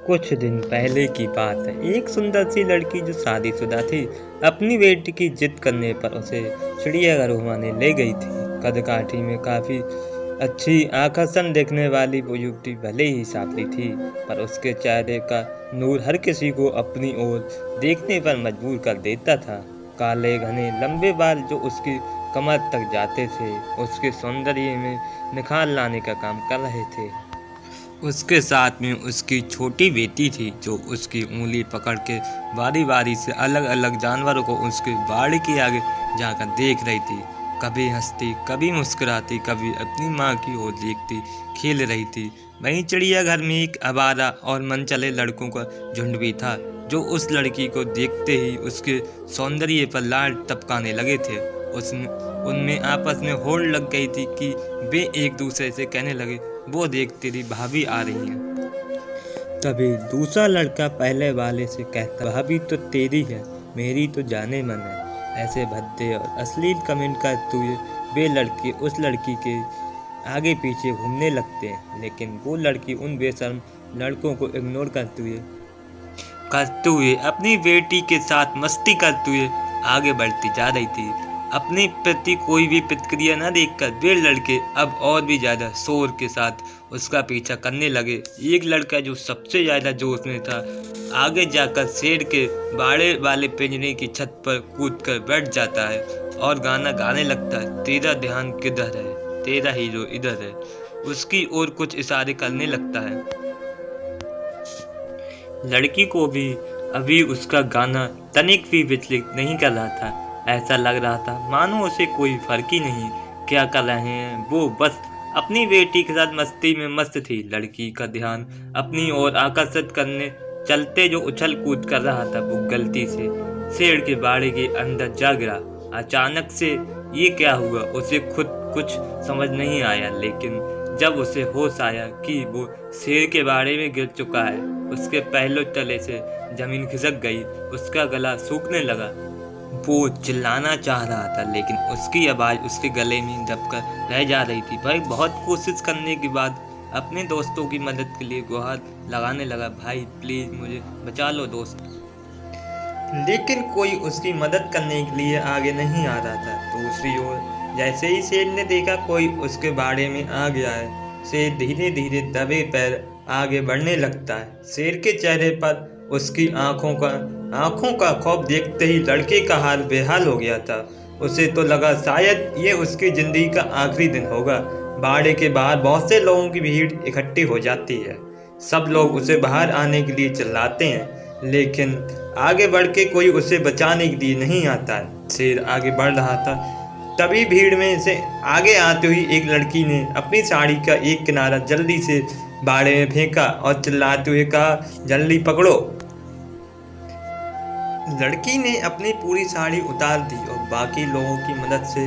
कुछ दिन पहले की बात है। एक सुंदर सी लड़की जो शादीशुदा थी, अपनी बेटी की जिद करने पर उसे चिड़ियाघर घुमाने ले गई थी। कदकाठी में काफी अच्छी आकर्षण देखने वाली वो युवती भले ही सावली थी, पर उसके चेहरे का नूर हर किसी को अपनी ओर देखने पर मजबूर कर देता था। काले घने लंबे बाल जो उसकी कमर तक जाते थे, उसके सौंदर्य में निखार लाने का काम कर रहे थे। उसके साथ में उसकी छोटी बेटी थी, जो उसकी उंगली पकड़ के बारी बारी से अलग अलग जानवरों को उसके बाड़ी के आगे जाकर देख रही थी। कभी हंसती, कभी मुस्कुराती, कभी अपनी माँ की ओर देखती खेल रही थी। वहीं चिड़ियाघर में एक आवारा और मनचले लड़कों का झुंड भी था, जो उस लड़की को देखते ही उसके सौंदर्य पर लाल टपकाने लगे थे। उसमें उनमें आपस में होड़ लग गई थी कि वे एक दूसरे से कहने लगे, वो देख तेरी भाभी आ रही है। तभी दूसरा लड़का पहले वाले से कहता, भाभी तो तेरी है, मेरी तो जाने मन है। ऐसे भद्दे और अश्लील कमेंट करते हुए वे लड़के उस लड़की के आगे पीछे घूमने लगते हैं, लेकिन वो लड़की उन बेशर्म लड़कों को इग्नोर करते हुए अपनी बेटी के साथ मस्ती करते हुए आगे बढ़ती जा रही थी। अपने प्रति कोई भी प्रतिक्रिया न देखकर वे लड़के अब और भी ज्यादा शोर के साथ उसका पीछा करने लगे। एक लड़का जो सबसे ज्यादा जोश में था, आगे जाकर शेर के बाड़े वाले पिंजरे की छत पर कूदकर बैठ जाता है और गाना गाने लगता है, तेरा ध्यान किधर है, तेरा हीरो इधर है। उसकी ओर कुछ इशारे करने लगता है। लड़की को भी अभी उसका गाना तनिक भी विचलित नहीं कर रहा था। ऐसा लग रहा था मानो उसे कोई फर्क ही नहीं क्या कर रहे हैं, वो बस अपनी बेटी के साथ मस्ती में मस्त थी। लड़की का ध्यान अपनी ओर आकर्षित करने चलते जो उछल कूद कर रहा था, वो गलती से शेर के बाड़े के अंदर जा गिरा। अचानक से ये क्या हुआ उसे खुद कुछ समझ नहीं आया, लेकिन जब उसे होश आया कि वो शेर के बाड़े में गिर चुका है, उसके पहले तले से जमीन खिसक गई, उसका गला सूखने लगा। वो चिल्लाना चाह रहा था, लेकिन उसकी आवाज़ उसके गले में दबकर रह जा रही थी। भाई बहुत कोशिश करने के बाद अपने दोस्तों की मदद के लिए गुहार लगाने लगा, भाई प्लीज़ मुझे बचा लो दोस्त। लेकिन कोई उसकी मदद करने के लिए आगे नहीं आ रहा था। दूसरी ओर जैसे ही शेर ने देखा कोई उसके बाड़े में आ गया है, शेर धीरे धीरे दबे पैर आगे बढ़ने लगता है। शेर के चेहरे पर उसकी आंखों का खौफ देखते ही लड़के का हाल बेहाल हो गया था। उसे तो लगा शायद ये उसकी जिंदगी का आखिरी दिन होगा। बाड़े के बाहर बहुत से लोगों की भीड़ इकट्ठी हो जाती है। सब लोग उसे बाहर आने के लिए चिल्लाते हैं, लेकिन आगे बढ़ के कोई उसे बचाने के लिए नहीं आता है। शेर आगे बढ़ रहा था, तभी भीड़ में से आगे आते हुई एक लड़की ने अपनी साड़ी का एक किनारा जल्दी से बाड़े में फेंका और चिल्लाते हुए कहा, जल्दी पकड़ो। लड़की ने अपनी पूरी साड़ी उतार दी और बाकी लोगों की मदद से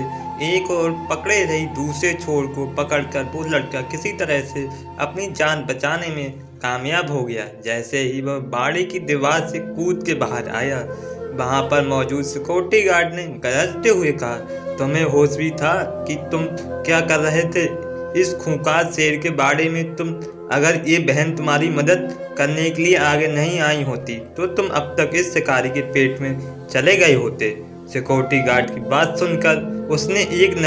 एक और पकड़े रही दूसरे छोर को पकड़कर वो लड़का किसी तरह से अपनी जान बचाने में कामयाब हो गया। जैसे ही वह बाड़ी की दीवार से कूद के बाहर आया, वहां पर मौजूद सिक्योरिटी गार्ड ने गरजते हुए कहा, तुम्हें होश भी था कि तुम क्या कर रहे थे इस खूंखार शेर के बाड़े में? तुम अगर ये बहन तुम्हारी मदद करने के लिए आगे नहीं आई होती तो तुम अब तक इस शिकारी के पेट में चले गए होते। सिक्योरिटी गार्ड की बात सुनकर उसने एक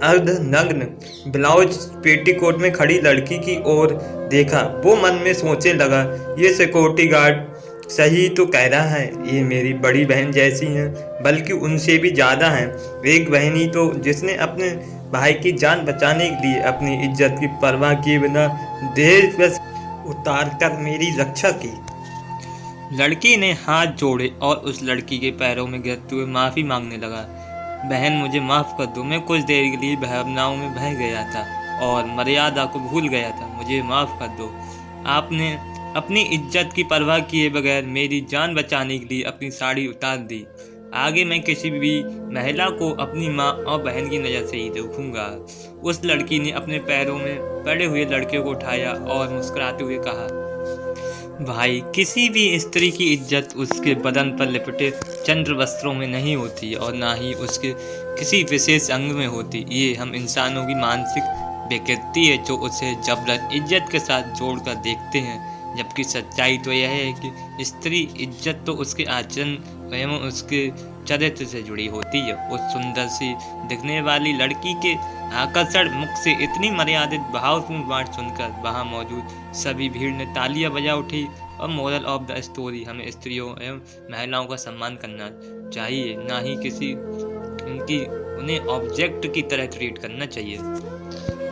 अर्धनग्न ब्लाउज पेटीकोट में खड़ी लड़की की ओर देखा। वो मन में सोचने लगा, ये सिक्योरिटी गार्ड सही तो कह रहा है, ये मेरी बड़ी बहन जैसी हैं, बल्कि उनसे भी ज़्यादा हैं। एक बहन ही तो जिसने अपने भाई की जान बचाने के लिए अपनी इज्जत की परवाह किए बिना देह पर उतार कर मेरी रक्षा की। लड़की ने हाथ जोड़े और उस लड़की के पैरों में गिरते हुए माफ़ी मांगने लगा। बहन मुझे माफ़ कर दो, मैं कुछ देर के लिए भावनाओं में बह गया था और मर्यादा को भूल गया था, मुझे माफ़ कर दो। आपने अपनी इज्जत की परवाह किए बगैर मेरी जान बचाने के लिए अपनी साड़ी उतार दी। आगे मैं किसी भी महिला को अपनी माँ और बहन की नज़र से ही देखूंगा। उस लड़की ने अपने पैरों में पड़े हुए लड़के को उठाया और मुस्कुराते हुए कहा, भाई किसी भी स्त्री की इज्जत उसके बदन पर लिपटे चंद्र वस्त्रों में नहीं होती और ना ही उसके किसी विशेष अंग में होती। ये हम इंसानों की मानसिक विकृति है जो उसे जबरन इज्जत के साथ जोड़कर देखते हैं। जबकि सच्चाई तो यह है कि स्त्री इज्जत तो उसके आचरण एवं उसके चरित्र से जुड़ी होती है। उस सुंदर सी दिखने वाली लड़की के आकर्षण मुख से इतनी मर्यादित भावपूर्ण बात सुनकर वहां मौजूद सभी भीड़ ने तालियां बजा उठी। और मोरल ऑफ द स्टोरी, हमें स्त्रियों एवं महिलाओं का सम्मान करना चाहिए, ना ही किसी उन्हें ऑब्जेक्ट की तरह ट्रीट करना चाहिए।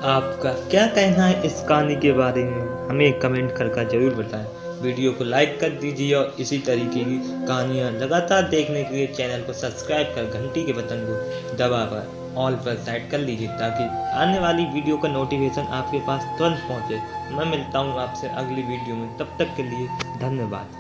आपका क्या कहना है इस कहानी के बारे में, हमें कमेंट करके जरूर बताएं। वीडियो को लाइक कर दीजिए और इसी तरीके की कहानियाँ लगातार देखने के लिए चैनल को सब्सक्राइब कर घंटी के बटन को दबाकर ऑल पर सेट कर लीजिए, ताकि आने वाली वीडियो का नोटिफिकेशन आपके पास तुरंत पहुँचे। मैं मिलता हूँ आपसे अगली वीडियो में, तब तक के लिए धन्यवाद।